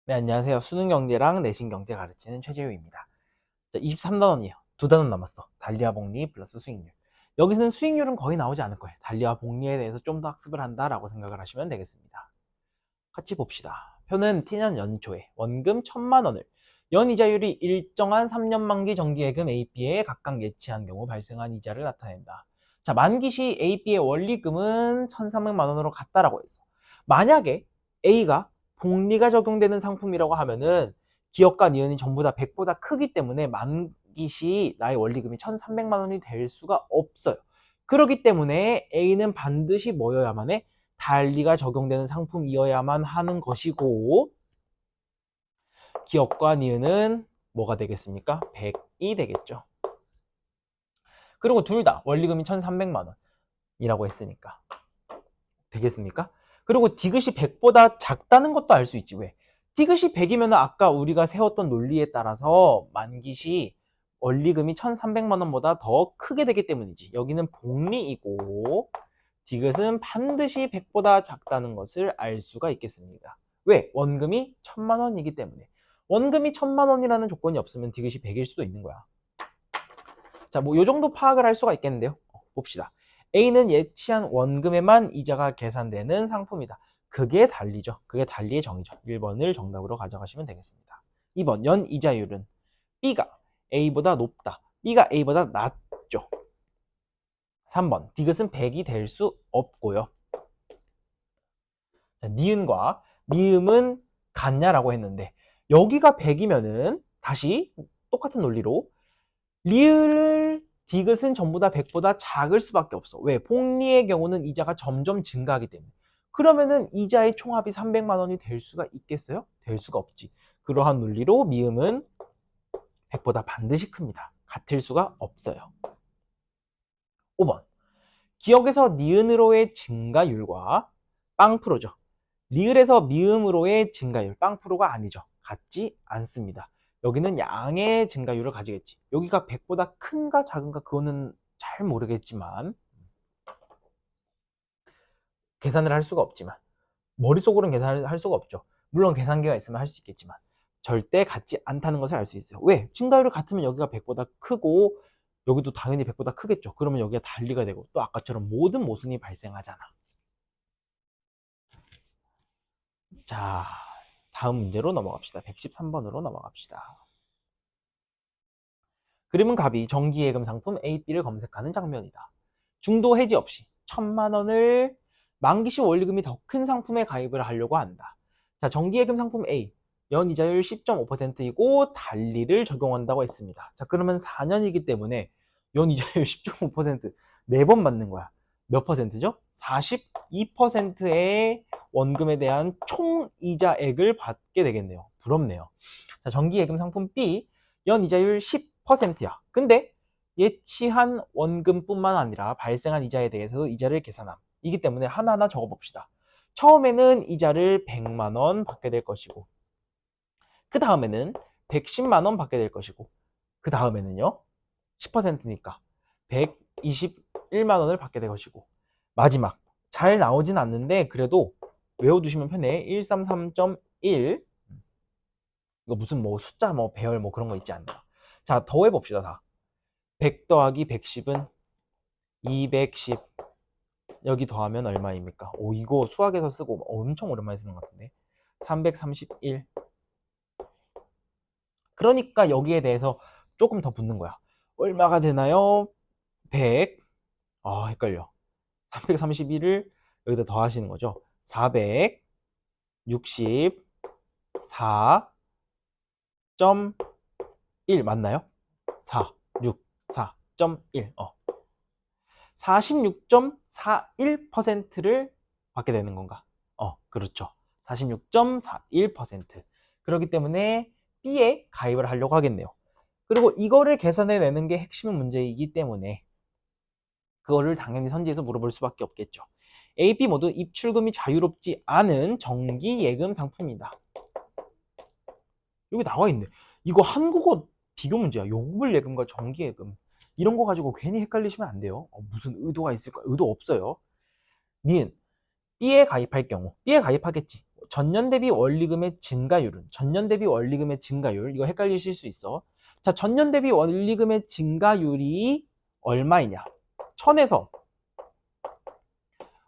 네, 안녕하세요. 수능경제랑 내신경제 가르치는 최재우입니다. 자, 23단원이에요. 두 단원 남았어. 달리와 복리 플러스 수익률. 여기서는 수익률은 거의 나오지 않을 거예요. 달리와 복리에 대해서 좀 더 학습을 한다라고 생각을 하시면 되겠습니다. 같이 봅시다. 표는 T년 연초에 원금 1,000만 원을 연이자율이 일정한 3년 만기 정기예금 A, B에 각각 예치한 경우 발생한 이자를 나타낸다. 자, 만기 시 A, B의 원리금은 1,300만 원으로 같다라고 했어. 만약에 A가 복리가 적용되는 상품이라고 하면은 기업과 니은이 전부 다 100보다 크기 때문에 만기 시 나의 원리금이 1,300만 원이 될 수가 없어요. 그렇기 때문에 A는 반드시 뭐여야만 해? 달리가 적용되는 상품이어야만 하는 것이고, 기업과 니은은 뭐가 되겠습니까? 100이 되겠죠. 그리고 둘 다 원리금이 1,300만 원이라고 했으니까 되겠습니까? 그리고 디귿이 100보다 작다는 것도 알 수 있지. 왜? 디귿이 100이면 아까 우리가 세웠던 논리에 따라서 만기시 원리금이 1,300만 원보다 더 크게 되기 때문이지. 여기는 복리이고 디귿은 반드시 100보다 작다는 것을 알 수가 있겠습니다. 왜? 원금이 1,000만 원이기 때문에. 원금이 1,000만 원이라는 조건이 없으면 디귿이 100일 수도 있는 거야. 자, 뭐 요 정도 파악을 할 수가 있겠는데요. 봅시다. A는 예치한 원금에만 이자가 계산되는 상품이다. 그게 달리죠. 그게 달리의 정의죠. 1번을 정답으로 가져가시면 되겠습니다. 2번 연이자율은 B가 A보다 높다. B가 A보다 낮죠. 3번 디귿은 100이 될 수 없고요. 자, 니은과 미음은 같냐라고 했는데 여기가 100이면은 다시 똑같은 논리로 리을 디귿은 전부 다 100보다 작을 수밖에 없어. 왜? 복리의 경우는 이자가 점점 증가하기 때문에. 그러면은 이자의 총합이 300만 원이 될 수가 있겠어요? 될 수가 없지. 그러한 논리로 미음은 100보다 반드시 큽니다. 같을 수가 없어요. 5번 기억에서 니은으로의 증가율과 빵프로죠. 리을에서 미음으로의 증가율, 빵프로가 아니죠. 같지 않습니다. 여기는 양의 증가율을 가지겠지. 여기가 100보다 큰가 작은가 그거는 잘 모르겠지만 계산을 할 수가 없지만 머릿속으로는 계산을 할 수가 없죠. 물론 계산기가 있으면 할 수 있겠지만 절대 같지 않다는 것을 알 수 있어요. 왜? 증가율이 같으면 여기가 100보다 크고 여기도 당연히 100보다 크겠죠. 그러면 여기가 달리가 되고 또 아까처럼 모든 모순이 발생하잖아. 자, 다음 문제로 넘어갑시다. 113번으로 넘어갑시다. 그림은 갑이 정기예금 상품 A, B를 검색하는 장면이다. 중도 해지 없이 1,000만 원을 만기시 원리금이 더 큰 상품에 가입을 하려고 한다. 자, 정기예금 상품 A 연이자율 10.5%이고 달리를 적용한다고 했습니다. 자, 그러면 4년이기 때문에 연이자율 10.5% 4번 맞는 거야. 몇 퍼센트죠? 42%의 원금에 대한 총이자액을 받게 되겠네요. 부럽네요. 자, 정기예금 상품 B 연이자율 10%야. 근데 예치한 원금뿐만 아니라 발생한 이자에 대해서도 이자를 계산함. 이기 때문에 하나하나 적어봅시다. 처음에는 이자를 100만 원 받게 될 것이고 그 다음에는 110만 원 받게 될 것이고 그 다음에는요 10%니까 121만 원을 받게 될 것이고 마지막 잘 나오진 않는데 그래도 외워두시면 편해. 133.1 이거 무슨 뭐 숫자 뭐 배열 뭐 그런 거 있지 않나. 자, 더 해봅시다. 다 100 더하기 110은 210 여기 더하면 얼마입니까? 오, 이거 수학에서 쓰고 엄청 오랜만에 쓰는 것 같은데 331. 그러니까 여기에 대해서 조금 더 붙는 거야. 얼마가 되나요? 100. 아, 헷갈려. 331을 여기다 더하시는 거죠. 464.1 맞나요? 4, 6, 4.1. 46.41%를 받게 되는 건가? 그렇죠. 46.41%. 그렇기 때문에 B에 가입을 하려고 하겠네요. 그리고 이거를 계산해내는 게 핵심 문제이기 때문에 그거를 당연히 선지에서 물어볼 수밖에 없겠죠. A, B 모두 입출금이 자유롭지 않은 정기예금 상품이다. 여기 나와 있네. 이거 한국어 비교 문제야. 요금을 예금과 정기예금. 이런 거 가지고 괜히 헷갈리시면 안 돼요. 무슨 의도가 있을까? 의도 없어요. 니은 B에 가입할 경우 B에 가입하겠지. 전년 대비 원리금의 증가율은 전년 대비 원리금의 증가율 이거 헷갈리실 수 있어. 자, 전년 대비 원리금의 증가율이 얼마이냐? 1000에서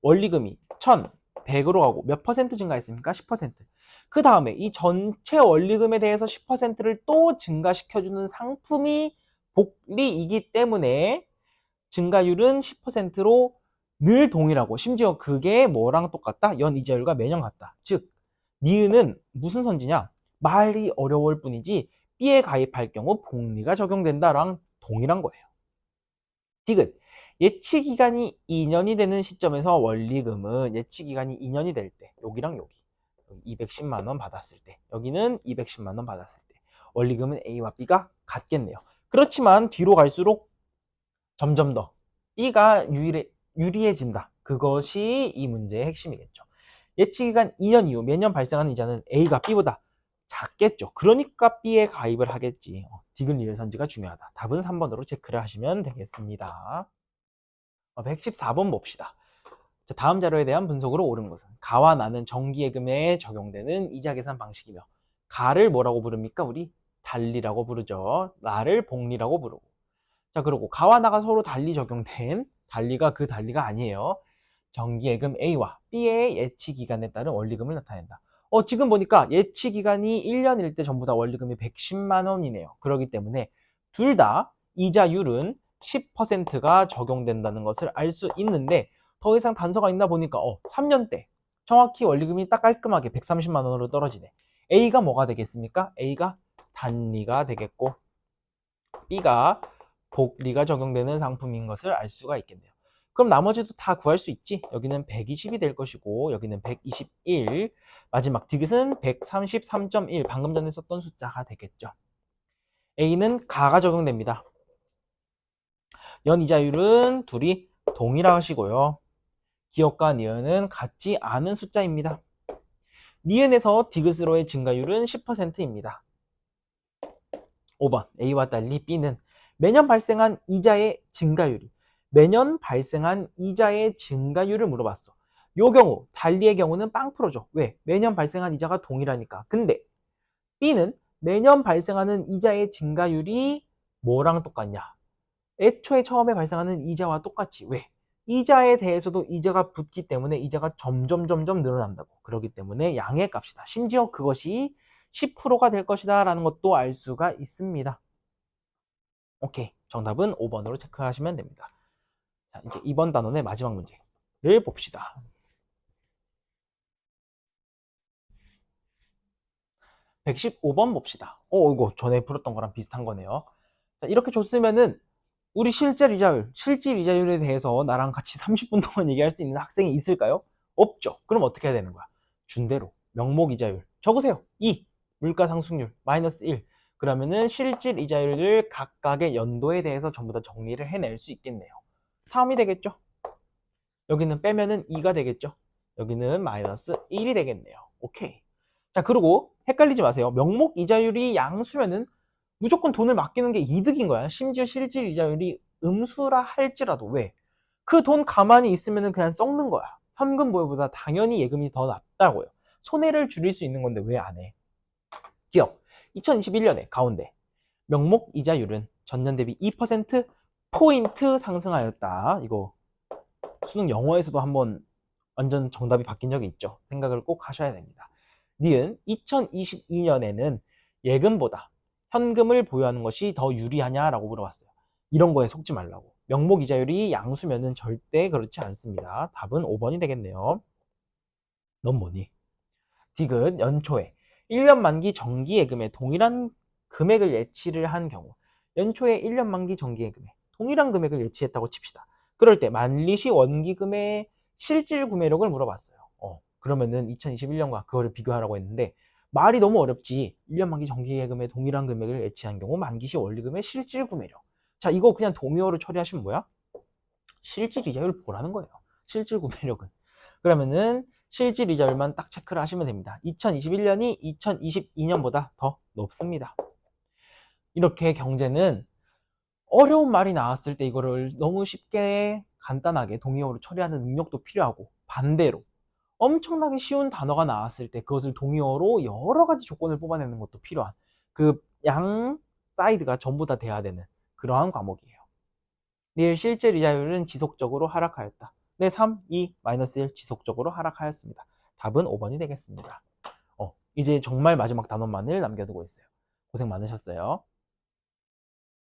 원리금이 1100으로 가고 몇 퍼센트 증가했습니까? 10%. 그 다음에 이 전체 원리금에 대해서 10%를 또 증가시켜주는 상품이 복리이기 때문에 증가율은 10%로 늘 동일하고 심지어 그게 뭐랑 똑같다? 연이자율과 매년 같다. 즉 니은은 무슨 선지냐? 말이 어려울 뿐이지 B에 가입할 경우 복리가 적용된다랑 동일한 거예요. 디귿 예치기간이 2년이 되는 시점에서 원리금은 예치기간이 2년이 될 때 여기랑 여기 210만 원 받았을 때 여기는 210만 원 받았을 때 원리금은 A와 B가 같겠네요. 그렇지만 뒤로 갈수록 점점 더 B가 유리해진다. 그것이 이 문제의 핵심이겠죠. 예치기간 2년 이후 매년 발생하는 이자는 A가 B보다 작겠죠. 그러니까 B에 가입을 하겠지. 디귿 리을 선지가 중요하다. 답은 3번으로 체크를 하시면 되겠습니다. 114번 봅시다. 자, 다음 자료에 대한 분석으로 옳은 것은 가와 나는 정기예금에 적용되는 이자 계산 방식이며 가를 뭐라고 부릅니까? 우리 달리라고 부르죠. 나를 복리라고 부르고. 자, 그리고 가와 나가 서로 달리 적용된 달리가 그 달리가 아니에요. 정기예금 A와 B의 예치기간에 따른 원리금을 나타낸다. 지금 보니까 예치기간이 1년일 때 전부 다 원리금이 110만 원이네요. 그렇기 때문에 둘 다 이자율은 10%가 적용된다는 것을 알 수 있는데 더 이상 단서가 있나 보니까 3년 때 정확히 원리금이 딱 깔끔하게 130만 원으로 떨어지네. A가 뭐가 되겠습니까? A가 단리가 되겠고 B가 복리가 적용되는 상품인 것을 알 수가 있겠네요. 그럼 나머지도 다 구할 수 있지? 여기는 120이 될 것이고 여기는 121, 마지막 디귿은 133.1, 방금 전에 썼던 숫자가 되겠죠. A는 가가 적용됩니다. 연이자율은 둘이 동일하시고요. 기억과 니은은 같지 않은 숫자입니다. 니은에서 디귿으로의 증가율은 10%입니다. 5번 A와 달리 B는 매년 발생한 이자의 증가율이 매년 발생한 이자의 증가율을 물어봤어. 요 경우 달리의 경우는 빵 풀어줘. 왜? 매년 발생한 이자가 동일하니까. 근데 B는 매년 발생하는 이자의 증가율이 뭐랑 똑같냐? 애초에 처음에 발생하는 이자와 똑같이. 왜? 이자에 대해서도 이자가 붙기 때문에 이자가 점점 늘어난다고. 그렇기 때문에 양의 값이다. 심지어 그것이 10%가 될 것이다 라는 것도 알 수가 있습니다. 오케이, 정답은 5번으로 체크하시면 됩니다. 자, 이제 2번 단원의 마지막 문제를 봅시다. 115번 봅시다. 이거 전에 풀었던 거랑 비슷한 거네요. 자, 이렇게 줬으면은 우리 실질 이자율에 대해서 나랑 같이 30분 동안 얘기할 수 있는 학생이 있을까요? 없죠. 그럼 어떻게 해야 되는 거야? 준대로 명목 이자율 적으세요. 2, 물가 상승률 마이너스 1. 그러면은 실질 이자율을 각각의 연도에 대해서 전부 다 정리를 해낼 수 있겠네요. 3이 되겠죠? 여기는 빼면은 2가 되겠죠? 여기는 마이너스 1이 되겠네요. 오케이. 자, 그리고 헷갈리지 마세요. 명목 이자율이 양수면은 무조건 돈을 맡기는 게 이득인 거야. 심지어 실질 이자율이 음수라 할지라도. 왜? 그 돈 가만히 있으면 그냥 썩는 거야. 현금 보유보다 당연히 예금이 더 낫다고요. 손해를 줄일 수 있는 건데 왜 안 해? 기억. 2021년에 가운데 명목 이자율은 전년 대비 2%포인트 상승하였다. 이거 수능 영어에서도 한번 완전 정답이 바뀐 적이 있죠. 생각을 꼭 하셔야 됩니다. 니은 2022년에는 예금보다 현금을 보유하는 것이 더 유리하냐라고 물어봤어요. 이런 거에 속지 말라고. 명목 이자율이 양수면은 절대 그렇지 않습니다. 답은 5번이 되겠네요. 넌 뭐니? 디귿 연초에 1년 만기 정기예금에 동일한 금액을 예치를 한 경우 연초에 1년 만기 정기예금에 동일한 금액을 예치했다고 칩시다. 그럴 때 만리시 원기금의 실질 구매력을 물어봤어요. 그러면은 2021년과 그거를 비교하라고 했는데 말이 너무 어렵지. 1년 만기 정기예금에 동일한 금액을 예치한 경우 만기시 원리금의 실질 구매력. 자, 이거 그냥 동의어로 처리하시면 뭐야? 실질 이자율을 보라는 거예요. 실질 구매력은. 그러면은 실질 이자율만 딱 체크를 하시면 됩니다. 2021년이 2022년보다 더 높습니다. 이렇게 경제는 어려운 말이 나왔을 때 이거를 너무 쉽게 간단하게 동의어로 처리하는 능력도 필요하고 반대로 엄청나게 쉬운 단어가 나왔을 때 그것을 동의어로 여러 가지 조건을 뽑아내는 것도 필요한 그 양 사이드가 전부 다 돼야 되는 그러한 과목이에요. 리을 실제 이자율은 지속적으로 하락하였다. 네, 3, 2, 마이너스 1 지속적으로 하락하였습니다. 답은 5번이 되겠습니다. 이제 정말 마지막 단원만을 남겨두고 있어요. 고생 많으셨어요.